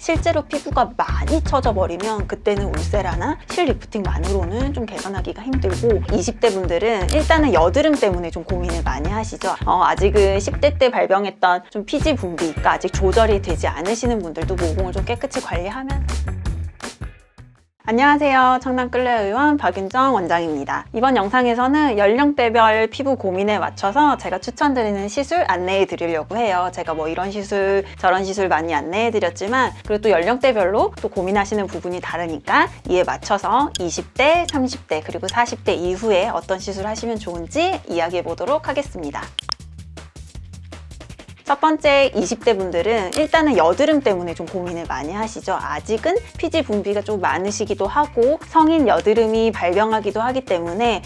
실제로 피부가 많이 처져 버리면 그때는 울세라나 실 리프팅만으로는 좀 개선하기가 힘들고, 20대 분들은 일단은 여드름 때문에 좀 고민을 많이 하시죠. 아직은 10대 때 발병했던 좀 피지 분비가 아직 조절이 되지 않으시는 분들도 모공을 좀 깨끗이 관리하면. 안녕하세요. 청담클레어의원 박윤정 원장입니다. 이번 영상에서는 연령대별 피부 고민에 맞춰서 제가 추천드리는 시술 안내해 드리려고 해요. 제가 뭐 이런 시술 저런 시술 많이 안내해 드렸지만, 그리고 또 연령대별로 또 고민하시는 부분이 다르니까 이에 맞춰서 20대, 30대 그리고 40대 이후에 어떤 시술 하시면 좋은지 이야기해 보도록 하겠습니다. 첫 번째, 20대 분들은 일단은 여드름 때문에 좀 고민을 많이 하시죠. 아직은 피지 분비가 좀 많으시기도 하고 성인 여드름이 발병하기도 하기 때문에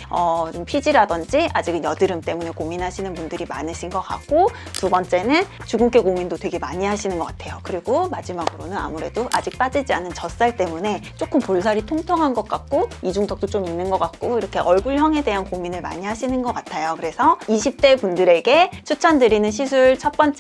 좀 피지라든지 아직은 여드름 때문에 고민하시는 분들이 많으신 것 같고, 두 번째는 주근깨 고민도 되게 많이 하시는 것 같아요. 그리고 마지막으로는 아무래도 아직 빠지지 않은 젖살 때문에 조금 볼살이 통통한 것 같고 이중턱도 좀 있는 것 같고 이렇게 얼굴형에 대한 고민을 많이 하시는 것 같아요. 그래서 20대 분들에게 추천드리는 시술 첫 번째는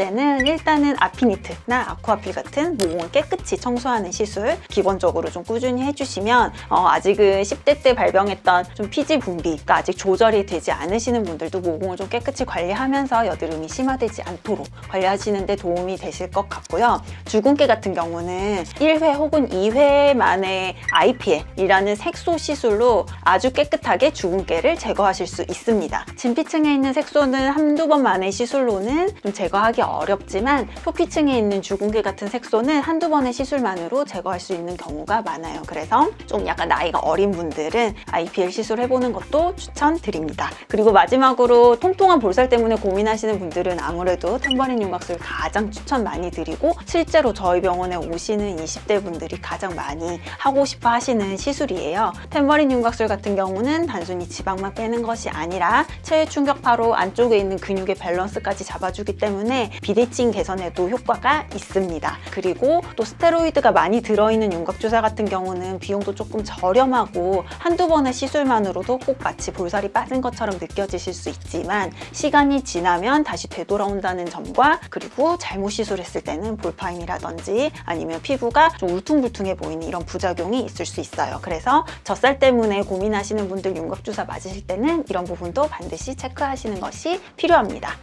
일단은 아피니트나 아쿠아필 같은 모공을 깨끗이 청소하는 시술 기본적으로 좀 꾸준히 해주시면 아직은 10대 때 발병했던 좀 피지 분비가 아직 조절이 되지 않으시는 분들도 모공을 좀 깨끗이 관리하면서 여드름이 심화되지 않도록 관리하시는 데 도움이 되실 것 같고요. 주근깨 같은 경우는 1회 혹은 2회 만에 IPL이라는 색소 시술로 아주 깨끗하게 주근깨를 제거하실 수 있습니다. 진피층에 있는 색소는 한두 번 만의 시술로는 좀 제거하기 어렵지만 표피층에 있는 주근깨 같은 색소는 한두 번의 시술만으로 제거할 수 있는 경우가 많아요. 그래서 좀 약간 나이가 어린 분들은 IPL 시술 해보는 것도 추천드립니다. 그리고 마지막으로 통통한 볼살 때문에 고민하시는 분들은 아무래도 탬버린 윤곽술 가장 추천 많이 드리고, 실제로 저희 병원에 오시는 20대 분들이 가장 많이 하고 싶어 하시는 시술이에요. 탬버린 윤곽술 같은 경우는 단순히 지방만 빼는 것이 아니라 체외 충격파로 안쪽에 있는 근육의 밸런스까지 잡아주기 때문에 비대칭 개선에도 효과가 있습니다. 그리고 또 스테로이드가 많이 들어있는 윤곽주사 같은 경우는 비용도 조금 저렴하고 한두 번의 시술만으로도 꼭 마치 볼살이 빠진 것처럼 느껴지실 수 있지만, 시간이 지나면 다시 되돌아온다는 점과, 그리고 잘못 시술했을 때는 볼파임이라든지 아니면 피부가 좀 울퉁불퉁해 보이는 이런 부작용이 있을 수 있어요. 그래서 젖살 때문에 고민하시는 분들 윤곽주사 맞으실 때는 이런 부분도 반드시 체크하시는 것이 필요합니다.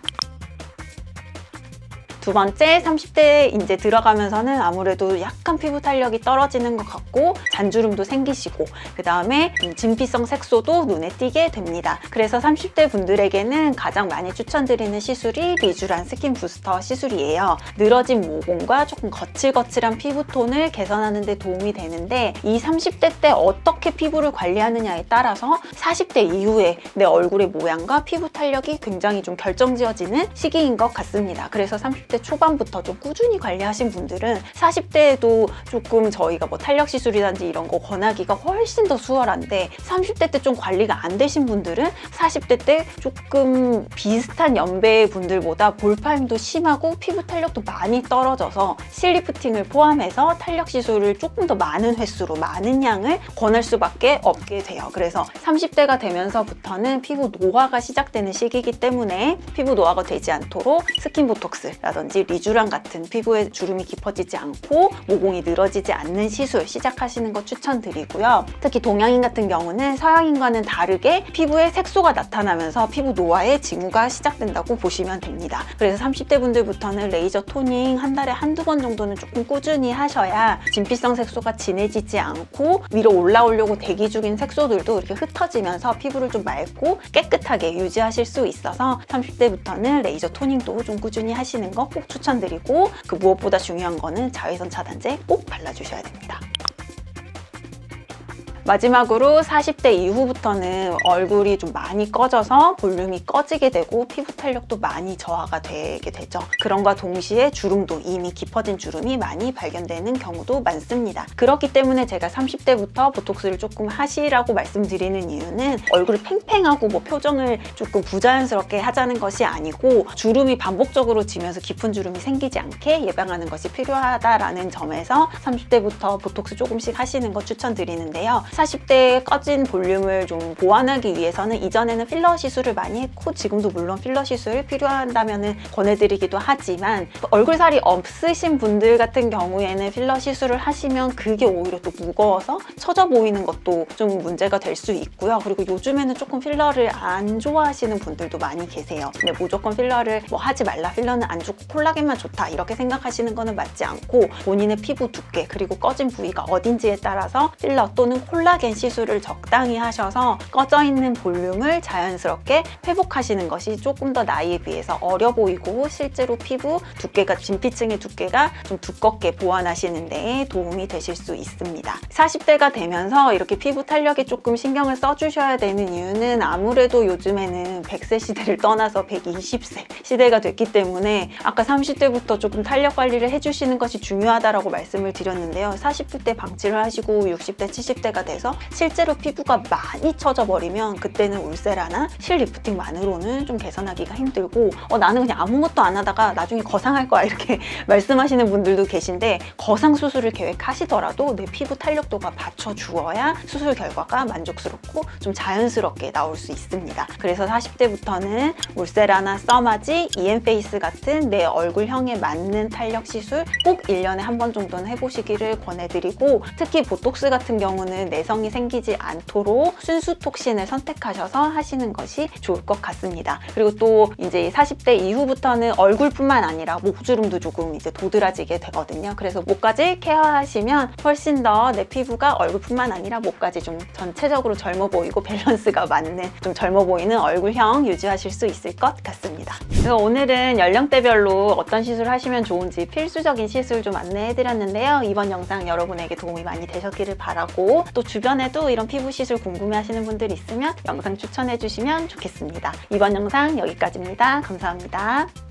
두 번째, 30대 이제 들어가면서는 아무래도 약간 피부 탄력이 떨어지는 것 같고 잔주름도 생기시고, 그 다음에 진피성 색소도 눈에 띄게 됩니다. 그래서 30대 분들에게는 가장 많이 추천드리는 시술이 리쥬란 스킨 부스터 시술이에요. 늘어진 모공과 조금 거칠거칠한 피부톤을 개선하는 데 도움이 되는데, 이 30대 때 어떻게 피부를 관리하느냐에 따라서 40대 이후에 내 얼굴의 모양과 피부 탄력이 굉장히 좀 결정지어지는 시기인 것 같습니다. 그래서 30대 초반부터 좀 꾸준히 관리하신 분들은 40대에도 조금 저희가 뭐 탄력 시술이라든지 이런 거 권하기가 훨씬 더 수월한데, 30대 때 좀 관리가 안 되신 분들은 40대 때 조금 비슷한 연배의 분들보다 볼파임도 심하고 피부 탄력도 많이 떨어져서 실리프팅을 포함해서 탄력 시술을 조금 더 많은 횟수로 많은 양을 권할 수밖에 없게 돼요. 그래서 30대가 되면서부터는 피부 노화가 시작되는 시기이기 때문에 피부 노화가 되지 않도록 스킨 보톡스라든지 리쥬란 같은 피부에 주름이 깊어지지 않고 모공이 늘어지지 않는 시술 시작하시는 거 추천드리고요. 특히 동양인 같은 경우는 서양인과는 다르게 피부에 색소가 나타나면서 피부 노화의 징후가 시작된다고 보시면 됩니다. 그래서 30대 분들부터는 레이저 토닝 한 달에 한두 번 정도는 조금 꾸준히 하셔야 진피성 색소가 진해지지 않고 위로 올라오려고 대기 중인 색소들도 이렇게 흩어지면서 피부를 좀 맑고 깨끗하게 유지하실 수 있어서 30대부터는 레이저 토닝도 좀 꾸준히 하시는 거 꼭 추천드리고, 그 무엇보다 중요한 거는 자외선 차단제 꼭 발라주셔야 됩니다. 마지막으로 40대 이후부터는 얼굴이 좀 많이 꺼져서 볼륨이 꺼지게 되고 피부 탄력도 많이 저하가 되게 되죠. 그런과 동시에 주름도, 이미 깊어진 주름이 많이 발견되는 경우도 많습니다. 그렇기 때문에 제가 30대부터 보톡스를 조금 하시라고 말씀드리는 이유는 얼굴이 팽팽하고 뭐 표정을 조금 부자연스럽게 하자는 것이 아니고, 주름이 반복적으로 지면서 깊은 주름이 생기지 않게 예방하는 것이 필요하다라는 점에서 30대부터 보톡스 조금씩 하시는 거 추천드리는데요. 40대의 꺼진 볼륨을 좀 보완하기 위해서는 이전에는 필러 시술을 많이 했고 지금도 물론 필러 시술 필요한다면 권해드리기도 하지만 얼굴살이 없으신 분들 같은 경우에는 필러 시술을 하시면 그게 오히려 또 무거워서 처져 보이는 것도 좀 문제가 될 수 있고요. 그리고 요즘에는 조금 필러를 안 좋아하시는 분들도 많이 계세요. 근데 무조건 필러를 뭐 하지 말라, 필러는 안 좋고 콜라겐만 좋다 이렇게 생각하시는 거는 맞지 않고 본인의 피부 두께 그리고 꺼진 부위가 어딘지에 따라서 필러 또는 콜라겐 시술을 적당히 하셔서 꺼져 있는 볼륨을 자연스럽게 회복하시는 것이 조금 더 나이에 비해서 어려 보이고 실제로 피부 두께가 진피층의 두께가 좀 두껍게 보완하시는 데 도움이 되실 수 있습니다. 40대가 되면서 이렇게 피부 탄력에 조금 신경을 써주셔야 되는 이유는 아무래도 요즘에는 100세 시대를 떠나서 120세 시대가 됐기 때문에 아까 30대부터 조금 탄력 관리를 해주시는 것이 중요하다고 말씀을 드렸는데요. 40대 방치를 하시고 60대, 70대가 돼서 실제로 피부가 많이 처져 버리면 그때는 울세라나 실 리프팅만으로는 좀 개선하기가 힘들고 나는 그냥 아무것도 안 하다가 나중에 거상할 거야 이렇게 말씀하시는 분들도 계신데 거상 수술을 계획하시더라도 내 피부 탄력도가 받쳐주어야 수술 결과가 만족스럽고 좀 자연스럽게 나올 수 있습니다. 그래서 40대부터는 울세라나 써마지, EM페이스 같은 내 얼굴형에 맞는 탄력 시술 꼭 1년에 한 번 정도는 해보시기를 권해드리고 특히 보톡스 같은 경우는 내성이 생기지 않도록 순수톡신을 선택하셔서 하시는 것이 좋을 것 같습니다. 그리고 또 이제 40대 이후부터는 얼굴뿐만 아니라 목주름도 조금 이제 도드라지게 되거든요. 그래서 목까지 케어하시면 훨씬 더 내 피부가 얼굴뿐만 아니라 목까지 좀 전체적으로 젊어 보이고 밸런스가 맞는 좀 젊어 보이는 얼굴형 유지하실 수 있을 것 같습니다. 그래서 오늘은 연령대별로 어떤 시술 하시면 좋은지 필수적인 시술 좀 안내해드렸는데요. 이번 영상 여러분에게 도움이 많이 되셨기를 바라고 또 주변에도 이런 피부 시술 궁금해하시는 분들 있으면 영상 추천해주시면 좋겠습니다. 이번 영상 여기까지입니다. 감사합니다.